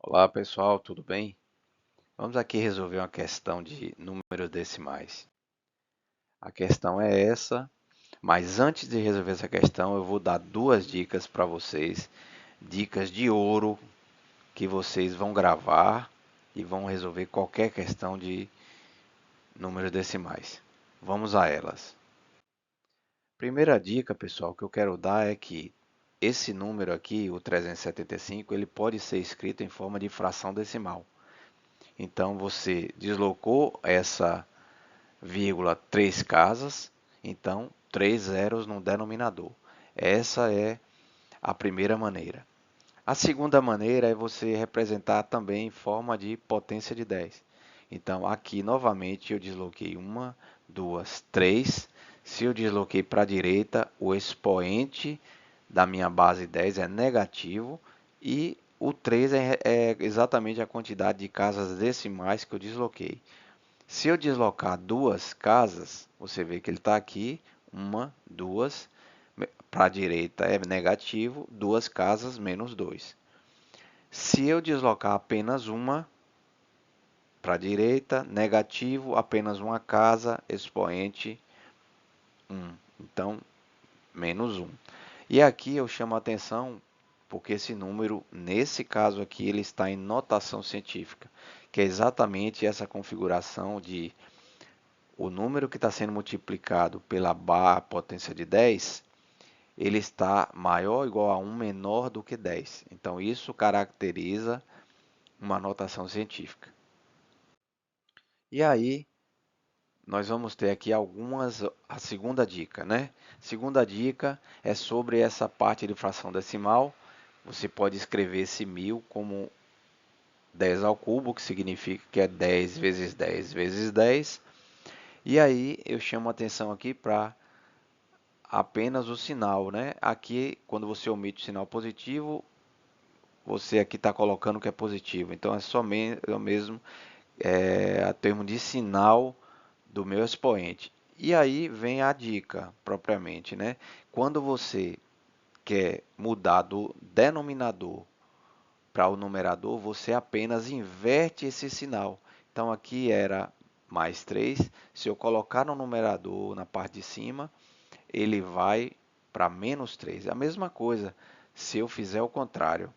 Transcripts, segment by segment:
Olá pessoal, tudo bem? Vamos aqui resolver uma questão de números decimais. A questão é essa, mas antes de resolver essa questão, eu vou dar duas dicas para vocês, dicas de ouro que vocês vão gravar e vão resolver qualquer questão de números decimais. Vamos a elas. Primeira dica, pessoal, que eu quero dar é que esse número aqui, o 375, ele pode ser escrito em forma de fração decimal. Então você deslocou essa vírgula três casas, então três zeros no denominador. Essa é a primeira maneira. A segunda maneira é você representar também em forma de potência de 10. Então aqui novamente eu desloquei uma, duas, três. Se eu desloquei para a direita, o expoente da minha base 10 é negativo e o 3 é exatamente a quantidade de casas decimais que eu desloquei. Se eu deslocar duas casas, você vê que ele está aqui, uma, duas, para a direita é negativo, duas casas menos 2. Se eu deslocar apenas uma, para a direita, negativo, apenas uma casa, expoente 1. Então, menos 1. E aqui eu chamo a atenção porque esse número, nesse caso aqui, ele está em notação científica, que é exatamente essa configuração de o número que está sendo multiplicado pela barra potência de 10, ele está maior ou igual a 1 menor do que 10. Então, isso caracteriza uma notação científica. E aí, nós vamos ter aqui a segunda dica, né? Segunda dica é sobre essa parte de fração decimal. Você pode escrever esse 1000 como 10 ao cubo, que significa que é 10 vezes 10 vezes 10. E aí eu chamo a atenção aqui para apenas o sinal, né? Aqui, quando você omite o sinal positivo, você aqui está colocando que é positivo. Então é somente o mesmo a termo de sinal do meu expoente. E aí vem a dica propriamente, né? Quando você quer mudar do denominador para o numerador, você apenas inverte esse sinal. Então aqui era mais 3. Se eu colocar no numerador na parte de cima, ele vai para menos 3. É a mesma coisa se eu fizer o contrário.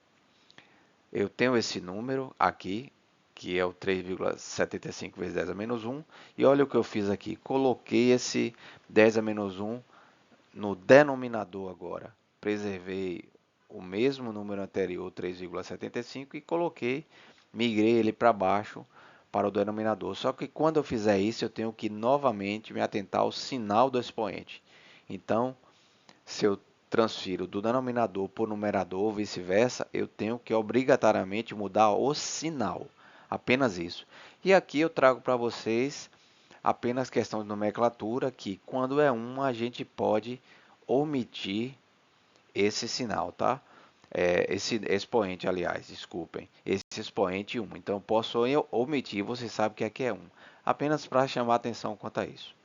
Eu tenho esse número aqui, que é o 3,75 vezes 10 a menos 1. E olha o que eu fiz aqui. Coloquei esse 10 a menos 1 no denominador agora. Preservei o mesmo número anterior, 3,75, e coloquei, migrei ele para baixo para o denominador. Só que quando eu fizer isso, eu tenho que novamente me atentar ao sinal do expoente. Então, se eu transfiro do denominador para o numerador ou vice-versa, eu tenho que obrigatoriamente mudar o sinal. Apenas isso. E aqui eu trago para vocês apenas questão de nomenclatura, que quando é uma a gente pode omitir esse sinal, tá? Esse expoente, aliás, desculpem, esse expoente 1. Então, eu posso omitir, você sabe que aqui é 1. Apenas para chamar atenção quanto a isso.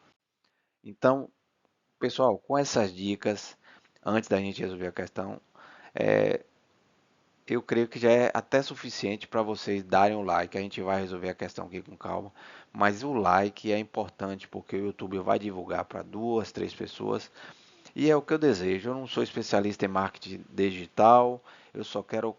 Então, pessoal, com essas dicas, antes da gente resolver a questão, é, eu creio que já é até suficiente para vocês darem o like. A gente vai resolver a questão aqui com calma, mas o like é importante porque o YouTube vai divulgar para duas, três pessoas e é o que eu desejo. Eu não sou especialista em marketing digital, eu só quero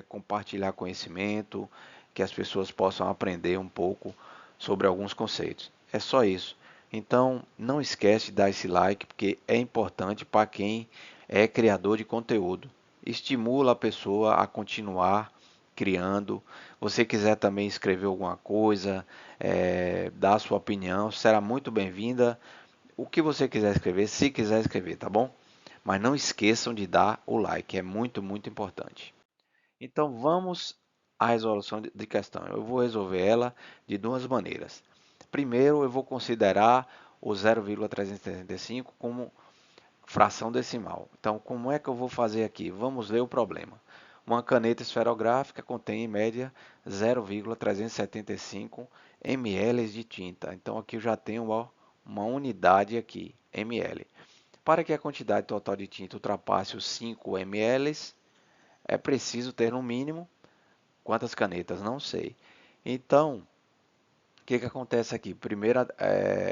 compartilhar conhecimento, que as pessoas possam aprender um pouco sobre alguns conceitos. É só isso. Então, não esquece de dar esse like, porque é importante para quem é criador de conteúdo. Estimula a pessoa a continuar criando. Você quiser também escrever alguma coisa, dar sua opinião, será muito bem-vinda. O que você quiser escrever, se quiser escrever, tá bom? Mas não esqueçam de dar o like, é muito, muito importante. Então vamos à resolução de questão. Eu vou resolver ela de duas maneiras. Primeiro, eu vou considerar o 0,375 como fração decimal. Então, como é que eu vou fazer aqui? Vamos ler o problema. Uma caneta esferográfica contém em média 0,375 ml de tinta. Então, aqui eu já tenho uma unidade aqui, ml. Para que a quantidade total de tinta ultrapasse os 5 ml, é preciso ter no mínimo Quantas canetas? Não sei. Então, o que acontece aqui? Primeiro,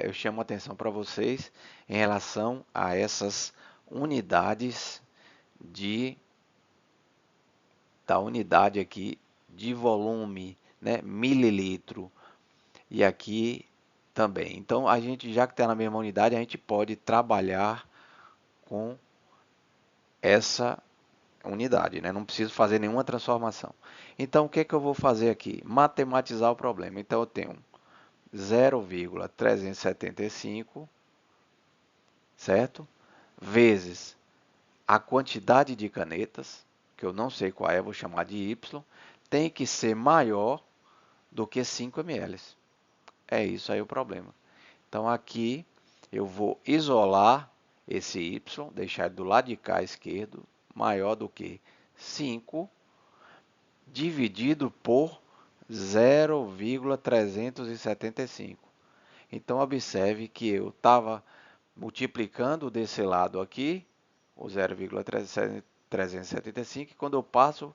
eu chamo a atenção para vocês em relação a essas unidades da unidade aqui de volume, né? Mililitro. E aqui também. Então, a gente, já que está na mesma unidade, a gente pode trabalhar com essa unidade, né? Não preciso fazer nenhuma transformação. Então, o que eu vou fazer aqui? Matematizar o problema. Então, eu tenho 0,375, certo? Vezes a quantidade de canetas, que eu não sei qual é, vou chamar de Y, tem que ser maior do que 5 ml. É isso aí o problema. Então, aqui eu vou isolar esse Y, deixar ele do lado de cá esquerdo, maior do que 5, dividido por 0,375. Então, observe que eu estava multiplicando desse lado aqui, o 0,375, e quando eu passo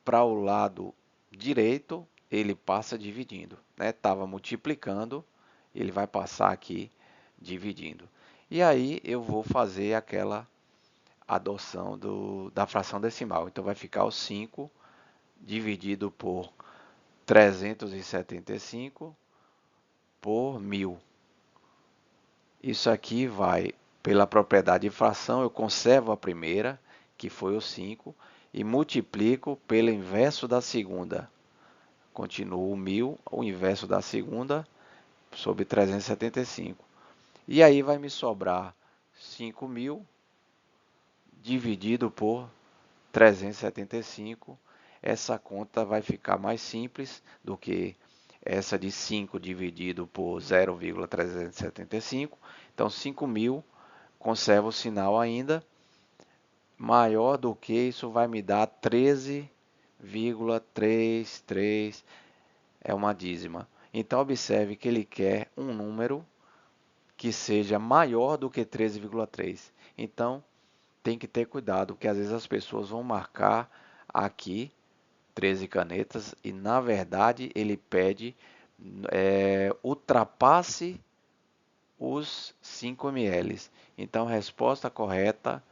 para o lado direito, ele passa dividindo. Estava multiplicando, ele vai passar aqui dividindo. E aí eu vou fazer aquela adoção da fração decimal. Então vai ficar o 5 dividido por 375 por 1000. Isso aqui vai pela propriedade de fração, eu conservo a primeira, que foi o 5, e multiplico pelo inverso da segunda. Continuo o 1000, o inverso da segunda, sobre 375. E aí vai me sobrar 5.000 dividido por 375. Essa conta vai ficar mais simples do que essa de 5 dividido por 0,375. Então, 5.000, conserva o sinal ainda, maior do que isso vai me dar 13,33, é uma dízima. Então, observe que ele quer um número que seja maior do que 13,3. Então, tem que ter cuidado, porque às vezes as pessoas vão marcar aqui 13 canetas e na verdade ele pede ultrapasse os 5 ml. Então, resposta correta,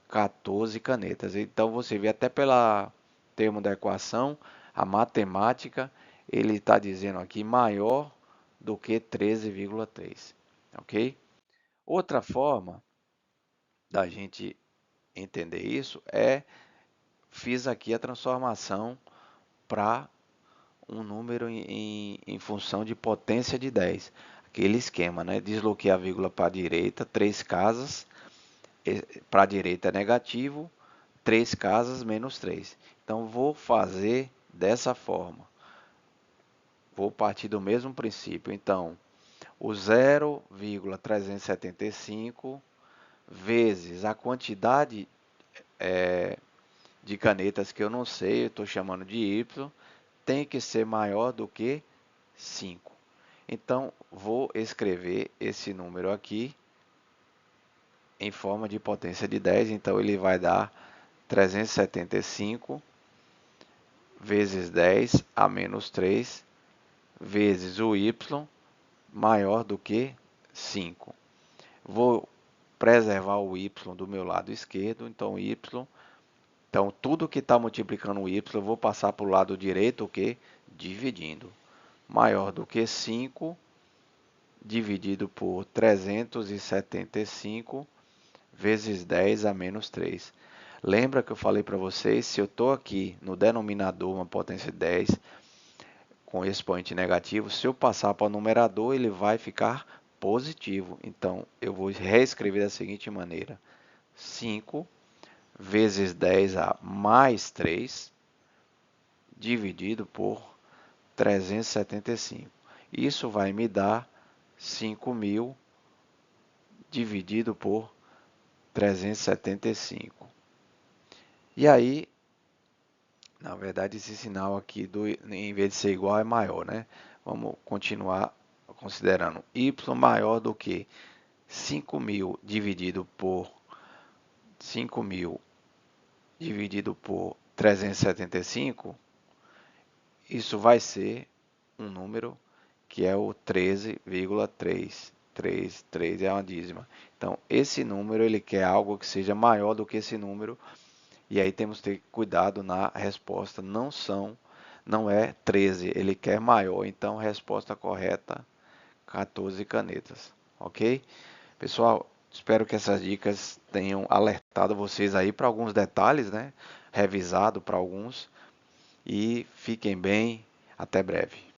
14 canetas. Então, você vê até pelo termo da equação, a matemática, ele está dizendo aqui maior do que 13,3. Ok? Outra forma da gente entender isso fiz aqui a transformação para um número em função de potência de 10. Aquele esquema, né? Desloquei a vírgula para a direita, 3 casas, para a direita é negativo, 3 casas menos 3. Então, vou fazer dessa forma. Vou partir do mesmo princípio. Então, o 0,375 vezes a quantidade de canetas que eu não sei, eu estou chamando de Y, tem que ser maior do que 5. Então, vou escrever esse número aqui em forma de potência de 10. Então, ele vai dar 375 vezes 10 a menos 3 vezes o Y maior do que 5. Vou preservar o Y do meu lado esquerdo. Então, Então, tudo que está multiplicando o Y, eu vou passar para o lado direito, o que? Dividindo. Maior do que 5, dividido por 375, vezes 10 a menos 3. Lembra que eu falei para vocês, se eu estou aqui no denominador uma potência de 10, com expoente negativo, se eu passar para o numerador, ele vai ficar positivo. Então, eu vou reescrever da seguinte maneira. 5 vezes 10 a mais 3, dividido por 375. Isso vai me dar 5.000 dividido por 375. E aí, na verdade, esse sinal aqui, em vez de ser igual, é maior, né? Vamos continuar considerando y maior do que 5.000 dividido por 5.000 dividido por 375. isso vai ser um número que é o 13,333 é uma dízima. Então, esse número ele quer algo que seja maior do que esse número, e aí temos que ter cuidado na resposta. Não é 13, ele quer maior. Então, resposta correta, 14 canetas. Ok? Pessoal, espero que essas dicas tenham alertado vocês aí para alguns detalhes, né? Revisado para alguns. E fiquem bem. Até breve.